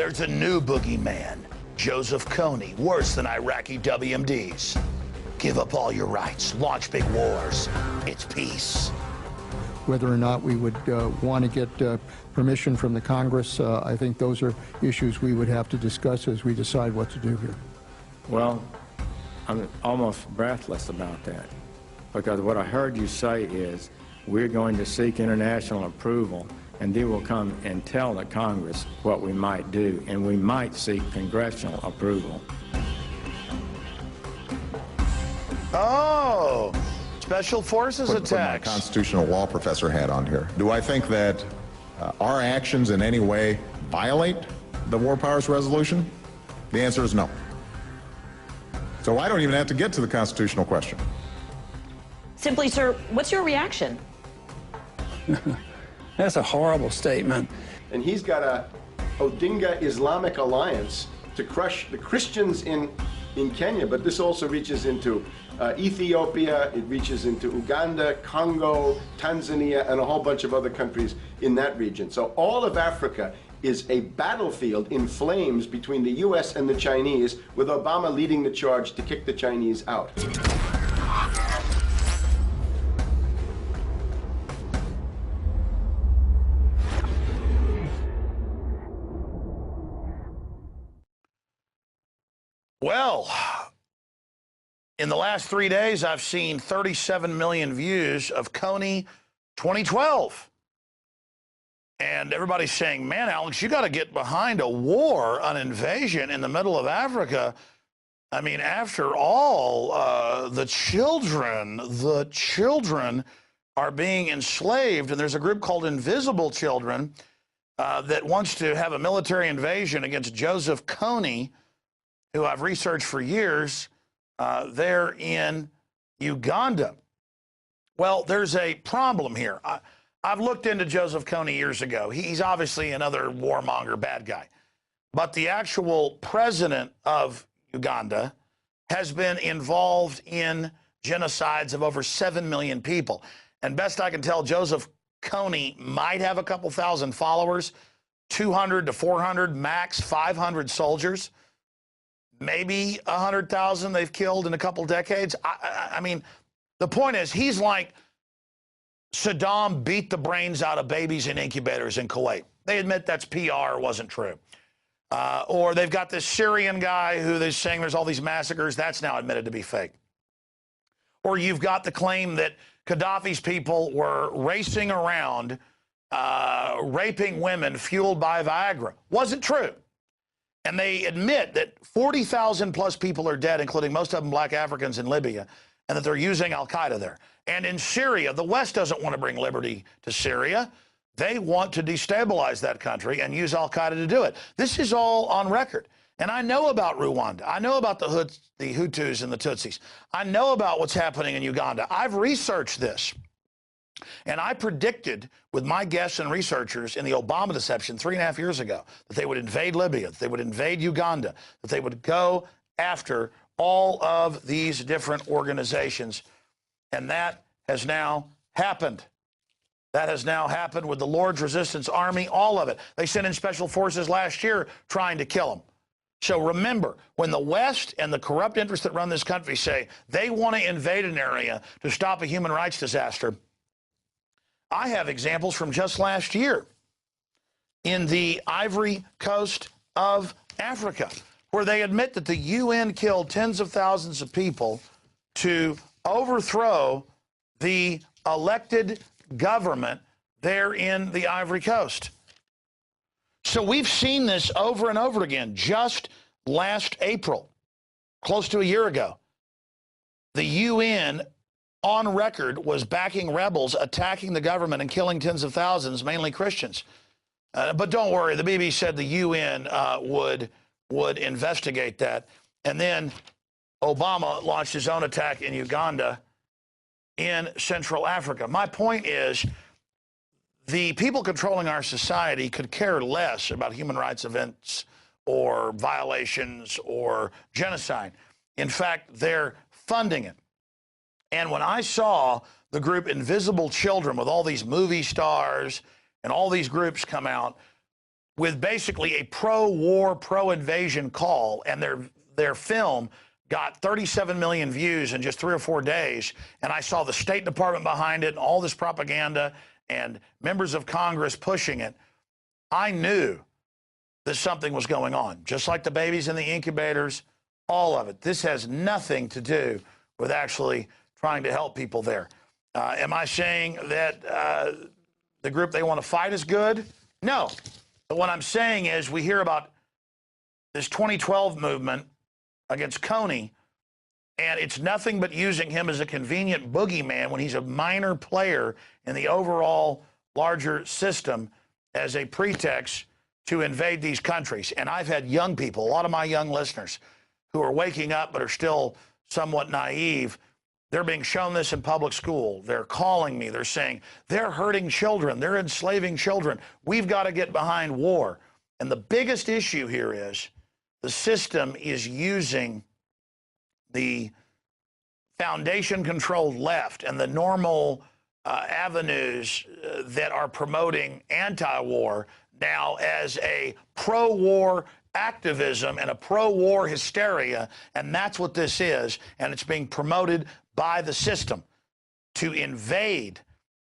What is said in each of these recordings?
There's a new boogeyman, Joseph Kony, worse than Iraqi WMDs. Give up all your rights, launch big wars. It's peace. Whether or not we would want to get permission from the Congress, I think those are issues we would have to discuss as we decide what to do here. Well, I'm almost breathless about that, because what I heard you say is we're going to seek international approval, and then we'll come and tell the Congress what we might do, and we might seek congressional approval. Oh, special forces attacks. Put my constitutional law professor hat on here. Do I think that our actions in any way violate the War Powers Resolution? The answer is no. So I don't even have to get to the constitutional question. Simply, sir, what's your reaction? That's a horrible statement. And he's got a Odinga Islamic alliance to crush the Christians in Kenya, but this also reaches into Ethiopia, it reaches into Uganda, Congo, Tanzania, and a whole bunch of other countries in that region. So all of Africa is a battlefield in flames between the U.S. and the Chinese, with Obama leading the charge to kick the Chinese out. Well, in the last 3 days, I've seen 37 million views of Kony 2012. And everybody's saying, man, Alex, you got to get behind a war, an invasion in the middle of Africa. I mean, after all, the children are being enslaved. And there's a group called Invisible Children that wants to have a military invasion against Joseph Kony, who I've researched for years. There in Uganda. Well, there's a problem here. I've looked into Joseph Kony years ago. He's obviously another warmonger, bad guy. But the actual president of Uganda has been involved in genocides of over 7 million people. And best I can tell, Joseph Kony might have a couple thousand followers, 200 to 400, max 500 soldiers. Maybe 100,000 they've killed in a couple decades. I mean, the point is, he's like Saddam beat the brains out of babies in incubators in Kuwait. They admit that's PR, wasn't true. Or they've got this Syrian guy who they're saying there's all these massacres. That's now admitted to be fake. Or you've got the claim that Gaddafi's people were racing around, raping women fueled by Viagra. Wasn't true. And they admit that 40,000 plus people are dead, including most of them black Africans in Libya, and that they're using al-Qaeda there. And in Syria, the West doesn't want to bring liberty to Syria. They want to destabilize that country and use al-Qaeda to do it. This is all on record. And I know about Rwanda. I know about the Hutus and the Tutsis. I know about what's happening in Uganda. I've researched this. And I predicted with my guests and researchers in the Obama deception 3.5 years ago that they would invade Libya, that they would invade Uganda, that they would go after all of these different organizations. And that has now happened. That has now happened with the Lord's Resistance Army, all of it. They sent in special forces last year trying to kill them. So remember, when the West and the corrupt interests that run this country say they want to invade an area to stop a human rights disaster, I have examples from just last year in the Ivory Coast of Africa, where they admit that the UN killed tens of thousands of people to overthrow the elected government there in the Ivory Coast. So we've seen this over and over again. Just last April, close to a year ago, the UN on record was backing rebels attacking the government and killing tens of thousands, mainly Christians. But don't worry, the BBC said the UN would investigate that. And then Obama launched his own attack in Uganda, in Central Africa. My point is, the people controlling our society could care less about human rights events or violations or genocide. In fact, they're funding it. And when I saw the group Invisible Children with all these movie stars and all these groups come out with basically a pro-war, pro-invasion call, and their film got 37 million views in just 3 or 4 days, and I saw the State Department behind it and all this propaganda and members of Congress pushing it, I knew that something was going on, just like the babies in the incubators, all of it. This has nothing to do with actually trying to help people there. Am I saying that the group they want to fight is good? No. But what I'm saying is we hear about this 2012 movement against Kony, and it's nothing but using him as a convenient boogeyman when he's a minor player in the overall larger system as a pretext to invade these countries. And I've had young people, a lot of my young listeners, who are waking up but are still somewhat naive. They're being shown this in public school. They're calling me. They're saying, they're hurting children. They're enslaving children. We've got to get behind war. And the biggest issue here is the system is using the foundation-controlled left and the normal avenues that are promoting anti-war now as a pro-war activism and a pro-war hysteria, and that's what this is, and it's being promoted by the system to invade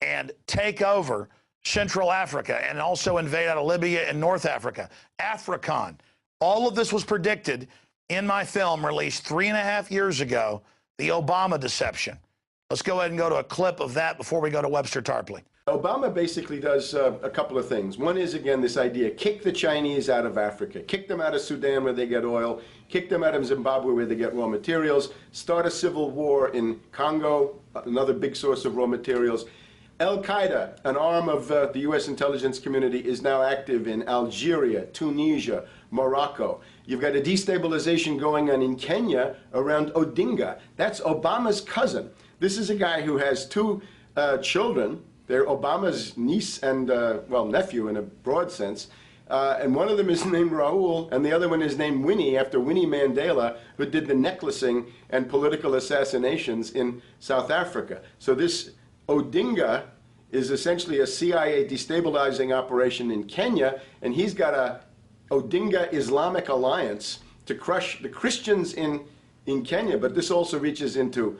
and take over Central Africa and also invade out of Libya and North Africa. African. All of this was predicted in my film released 3.5 years ago, The Obama Deception. Let's go ahead and go to a clip of that before we go to Webster Tarpley. Obama basically does a couple of things. One is, again, this idea, kick the Chinese out of Africa, kick them out of Sudan where they get oil, kick them out of Zimbabwe where they get raw materials, start a civil war in Congo, another big source of raw materials. Al-Qaeda, an arm of the U.S. intelligence community, is now active in Algeria, Tunisia, Morocco. You've got a destabilization going on in Kenya around Odinga. That's Obama's cousin. This is a guy who has 2 children. They're Obama's niece and, well, nephew in a broad sense. And one of them is named Raul, and the other one is named Winnie, after Winnie Mandela, who did the necklacing and political assassinations in South Africa. So this Odinga is essentially a CIA destabilizing operation in Kenya, and he's got a Odinga Islamic Alliance to crush the Christians in Kenya, but this also reaches into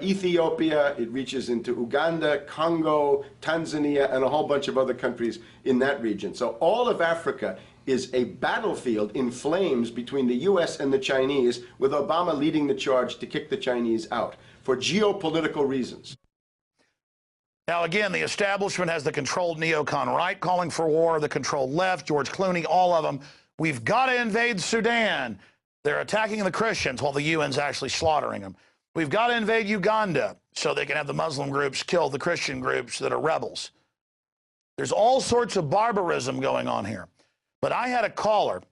Ethiopia, it reaches into Uganda, Congo, Tanzania, and a whole bunch of other countries in that region. So all of Africa is a battlefield in flames between the U.S. and the Chinese, with Obama leading the charge to kick the Chinese out for geopolitical reasons. Now, again, the establishment has the controlled neocon right calling for war, the controlled left, George Clooney, all of them. We've got to invade Sudan. They're attacking the Christians while the UN's actually slaughtering them. We've got to invade Uganda so they can have the Muslim groups kill the Christian groups that are rebels. There's all sorts of barbarism going on here. But I had a caller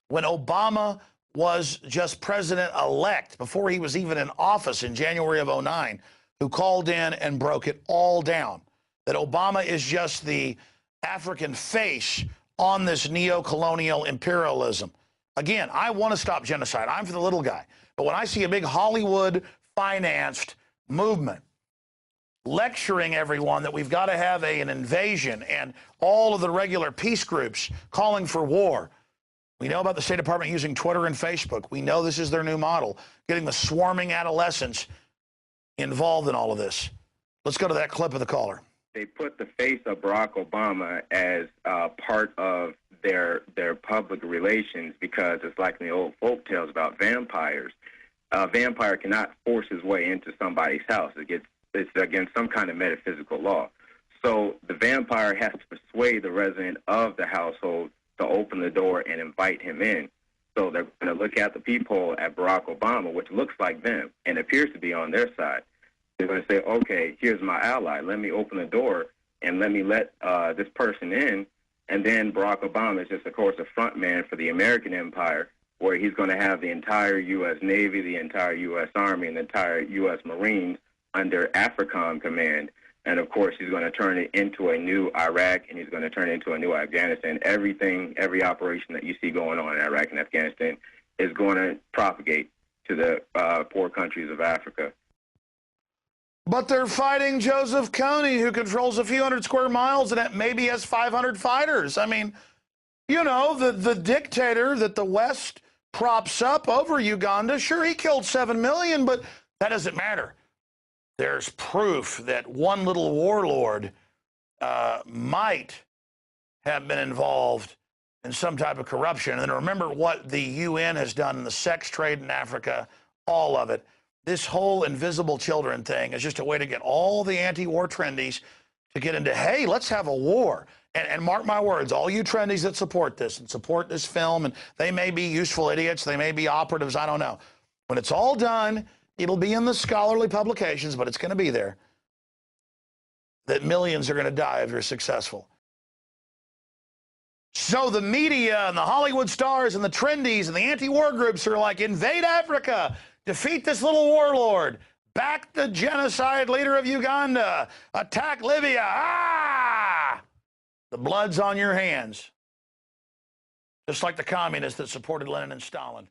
when Obama was just president-elect, before he was even in office in January of '09, who called in and broke it all down, that Obama is just the African face on this neo-colonial imperialism. Again, I want to stop genocide. I'm for the little guy. But when I see a big Hollywood-financed movement lecturing everyone that we've got to have an invasion, and all of the regular peace groups calling for war, we know about the State Department using Twitter and Facebook. We know this is their new model, getting the swarming adolescents involved in all of this. Let's go to that clip of the caller. They put the face of Barack Obama as part of their public relations, because it's like in the old folk tales about vampires. A vampire cannot force his way into somebody's house. It's against some kind of metaphysical law. So the vampire has to persuade the resident of the household to open the door and invite him in. So they're going to look at the peephole at Barack Obama, which looks like them and appears to be on their side. They're going to say, okay, here's my ally. Let me open the door and let me let this person in. And then Barack Obama is just, of course, a front man for the American empire, where he's going to have the entire U.S. Navy, the entire U.S. Army, and the entire U.S. Marines under AFRICOM command. And, of course, he's going to turn it into a new Iraq, and he's going to turn it into a new Afghanistan. Everything, every operation that you see going on in Iraq and Afghanistan is going to propagate to the poor countries of Africa. But they're fighting Joseph Kony, who controls a few hundred square miles and maybe has 500 fighters. I mean, You know, the dictator that the West props up over Uganda, sure, he killed 7 million, but that doesn't matter. There's proof that one little warlord might have been involved in some type of corruption. And remember what the UN has done in the sex trade in Africa, all of it. This whole invisible children thing is just a way to get all the anti-war trendies to get into, hey, let's have a war. And mark my words, all you trendies that support this and support this film, and they may be useful idiots, they may be operatives, I don't know. When it's all done, it'll be in the scholarly publications, but it's going to be there, that millions are going to die if you're successful. So the media and the Hollywood stars and the trendies and the anti-war groups are like, invade Africa, defeat this little warlord, back the genocide leader of Uganda, attack Libya. Ah! The blood's on your hands. Just like the communists that supported Lenin and Stalin.